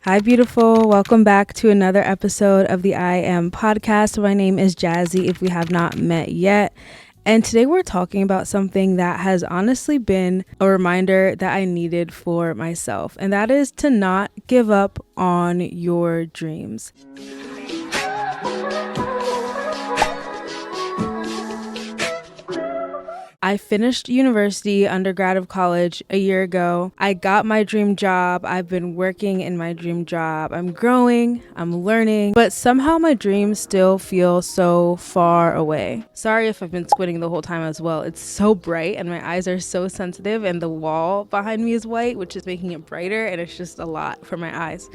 Hi, beautiful. Welcome back to another episode of the I Am podcast. My name is Jaazy, if we have not met yet. And today we're talking about something that has honestly been a reminder that I needed for myself, and that is to not give up on your dreams. I finished university, undergrad of college a year ago. I got my dream job. I've been working in my dream job. I'm growing, I'm learning, but somehow my dreams still feel so far away. Sorry if I've been squinting the whole time as well. It's so bright and my eyes are so sensitive, and the wall behind me is white, which is making it brighter, and it's just a lot for my eyes.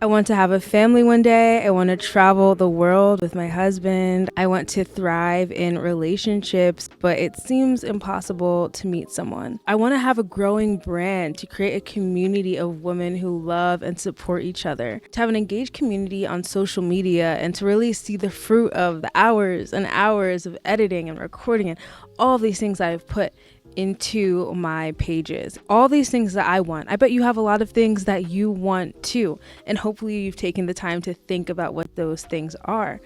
I want to have a family one day. I want to travel the world with my husband. I want to thrive in relationships, but it seems impossible to meet someone. I want to have a growing brand, to create a community of women who love and support each other, to have an engaged community on social media, and to really see the fruit of the hours and hours of editing and recording and all of these things I've put into my pages. All these things that I want. I bet you have a lot of things that you want too. And hopefully you've taken the time to think about what those things are.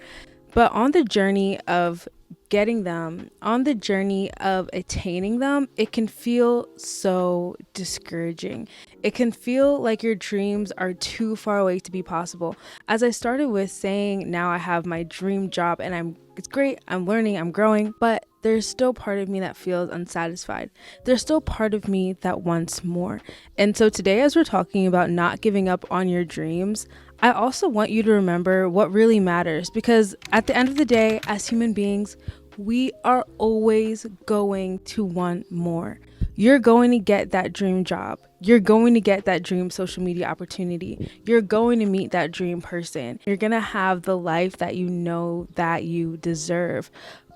But on the journey of getting them, on the journey of attaining them, it can feel so discouraging. It can feel like your dreams are too far away to be possible. As I started with saying, now I have my dream job and it's great, I'm learning, I'm growing, but there's still part of me that feels unsatisfied. There's still part of me that wants more. And so today, as we're talking about not giving up on your dreams, I also want you to remember what really matters, because at the end of the day, as human beings, we are always going to want more. You're going to get that dream job. You're going to get that dream social media opportunity. You're going to meet that dream person. You're going to have the life that you know that you deserve.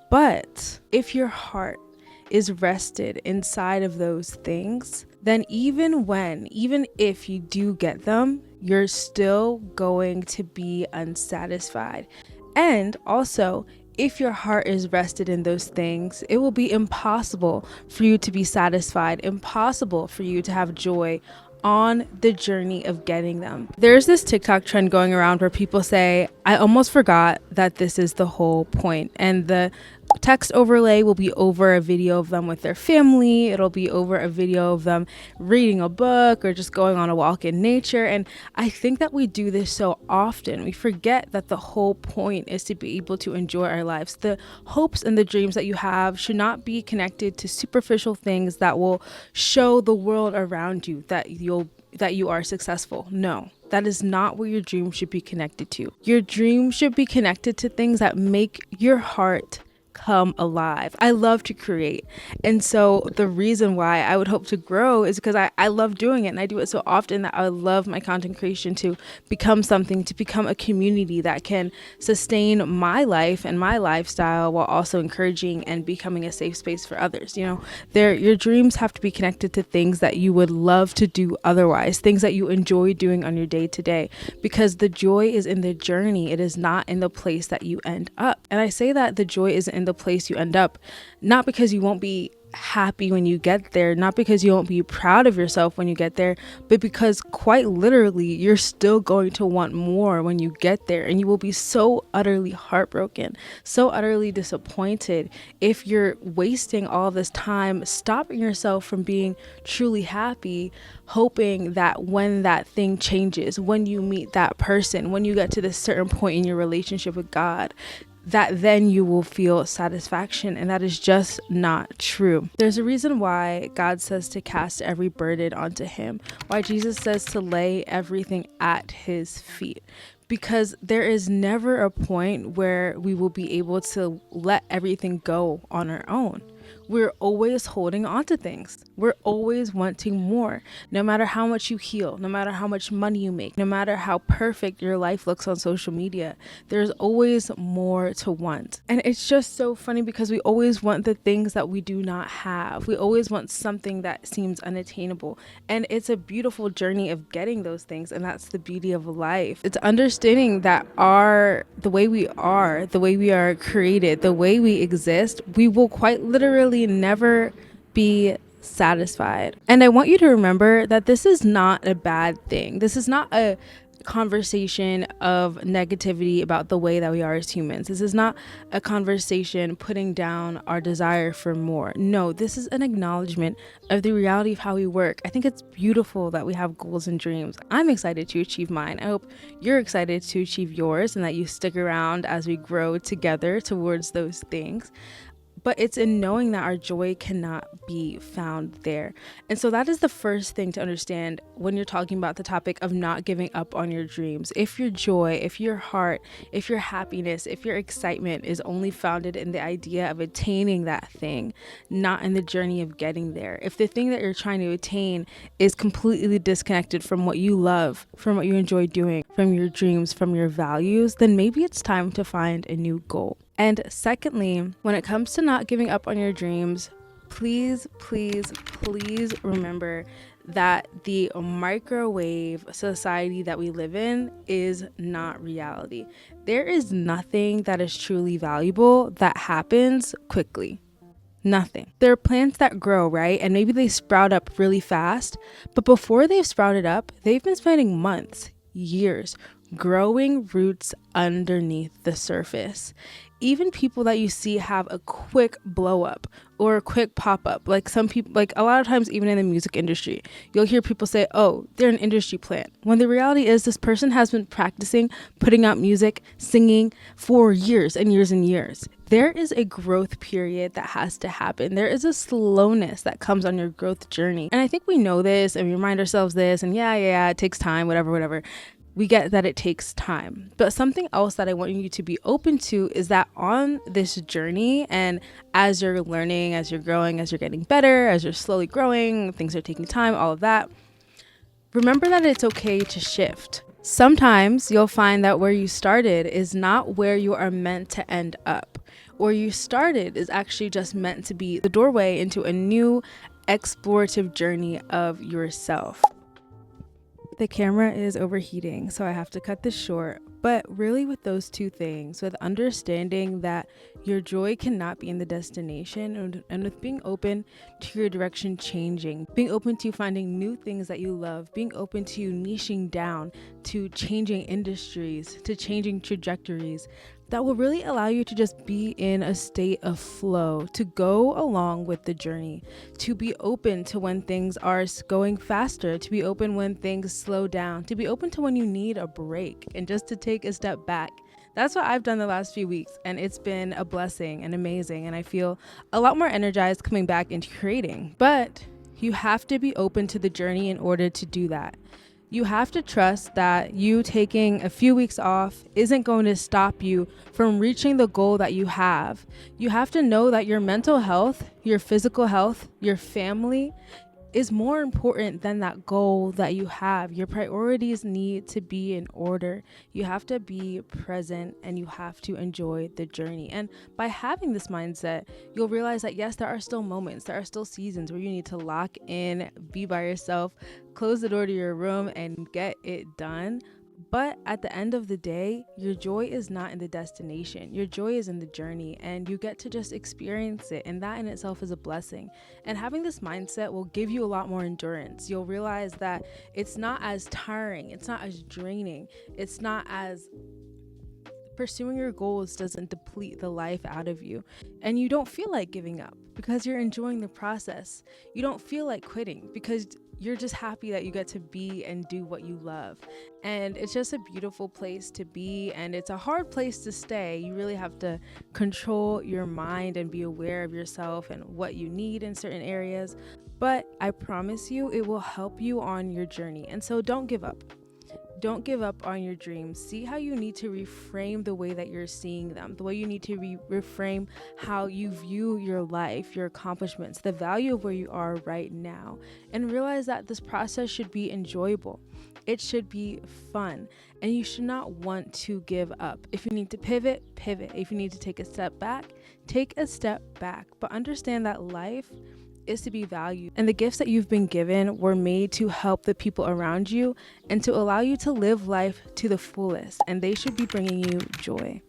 But if your heart is rested inside of those things, then even if you do get them, you're still going to be unsatisfied. And also, if your heart is rested in those things, it will be impossible for you to be satisfied, impossible for you to have joy on the journey of getting them. There's this TikTok trend going around where people say, I almost forgot that this is the whole point. And the text overlay will be over a video of them with their family. It'll be over a video of them reading a book or just going on a walk in nature. And I think that we do this so often. We forget that the whole point is to be able to enjoy our lives. The hopes and the dreams that you have should not be connected to superficial things that will show the world around you that you are successful. No. That is not what your dream should be connected to. Your dream should be connected to things that make your heart come alive. I love to create. And so the reason why I would hope to grow is because I love doing it, and I do it so often that I love my content creation to become something, to become a community that can sustain my life and my lifestyle while also encouraging and becoming a safe space for others. You know, your dreams have to be connected to things that you would love to do otherwise, things that you enjoy doing on your day to day, because the joy is in the journey. It is not in the place that you end up. And I say that the joy isn't in the place you end up, not because you won't be happy when you get there, not because you won't be proud of yourself when you get there, but because quite literally you're still going to want more when you get there, and you will be so utterly heartbroken, so utterly disappointed if you're wasting all this time stopping yourself from being truly happy, hoping that when that thing changes, when you meet that person, when you get to this certain point in your relationship with God, that then you will feel satisfaction. And that is just not true. There's a reason why God says to cast every burden onto him, why Jesus says to lay everything at his feet, because there is never a point where we will be able to let everything go on our own. We're always holding on to things. We're always wanting more. No matter how much you heal, no matter how much money you make, no matter how perfect your life looks on social media, there's always more to want. And it's just so funny because we always want the things that we do not have. We always want something that seems unattainable. And it's a beautiful journey of getting those things. And that's the beauty of life. It's understanding that the way we are created, the way we exist, we will quite literally never be satisfied. And I want you to remember that this is not a bad thing. This is not a conversation of negativity about the way that we are as humans. This is not a conversation putting down our desire for more. No, this is an acknowledgement of the reality of how we work. I think it's beautiful that we have goals and dreams. I'm excited to achieve mine. I hope you're excited to achieve yours and that you stick around as we grow together towards those things. But it's in knowing that our joy cannot be found there. And so that is the first thing to understand when you're talking about the topic of not giving up on your dreams. If your joy, if your heart, if your happiness, if your excitement is only founded in the idea of attaining that thing, not in the journey of getting there. If the thing that you're trying to attain is completely disconnected from what you love, from what you enjoy doing, from your dreams, from your values, then maybe it's time to find a new goal. And secondly, when it comes to not giving up on your dreams, please remember that the microwave society that we live in is not reality. There is nothing that is truly valuable that happens quickly. Nothing. There are plants that grow, right? And maybe they sprout up really fast, but before they've sprouted up, they've been spending months, years, growing roots underneath the surface. Even people that you see have a quick blow up or a quick pop up, like some people, like a lot of times, even in the music industry, you'll hear people say, oh, they're an industry plant. When the reality is this person has been practicing, putting out music, singing for years and years and years. There is a growth period that has to happen. There is a slowness that comes on your growth journey. And I think we know this and we remind ourselves this and yeah, it takes time, whatever. We get that it takes time. But something else that I want you to be open to is that on this journey, and as you're learning, as you're growing, as you're getting better, as you're slowly growing, things are taking time, all of that, remember that it's okay to shift. Sometimes you'll find that where you started is not where you are meant to end up. Where you started is actually just meant to be the doorway into a new explorative journey of yourself. The camera is overheating, so I have to cut this short. But really with those two things, with understanding that your joy cannot be in the destination, and with being open to your direction changing, being open to finding new things that you love, being open to niching down, to changing industries, to changing trajectories, that will really allow you to just be in a state of flow, to go along with the journey, to be open to when things are going faster, to be open when things slow down, to be open to when you need a break, and just to take a step back. That's what I've done the last few weeks, and it's been a blessing and amazing, and I feel a lot more energized coming back into creating. But you have to be open to the journey in order to do that. You have to trust that you taking a few weeks off isn't going to stop you from reaching the goal that you have. You have to know that your mental health, your physical health, your family is more important than that goal that you have. Your priorities need to be in order. You have to be present and you have to enjoy the journey. And by having this mindset, you'll realize that yes, there are still moments, there are still seasons where you need to lock in, be by yourself, close the door to your room and get it done. But at the end of the day, your joy is not in the destination. Your joy is in the journey, and you get to just experience it. And that in itself is a blessing. And having this mindset will give you a lot more endurance. You'll realize that it's not as tiring. It's not as draining. It's not as pursuing your goals doesn't deplete the life out of you. And you don't feel like giving up because you're enjoying the process. You don't feel like quitting because you're just happy that you get to be and do what you love. And it's just a beautiful place to be, and it's a hard place to stay. You really have to control your mind and be aware of yourself and what you need in certain areas. But I promise you, it will help you on your journey. And so don't give up. Don't give up on your dreams. See how you need to reframe the way that you're seeing them, the way you need to reframe how you view your life, your accomplishments, the value of where you are right now, and realize that this process should be enjoyable. It should be fun, and you should not want to give up. If you need to pivot. If you need to take a step back, take a step back. But understand that life is to be valued, and the gifts that you've been given were made to help the people around you and to allow you to live life to the fullest, and they should be bringing you joy.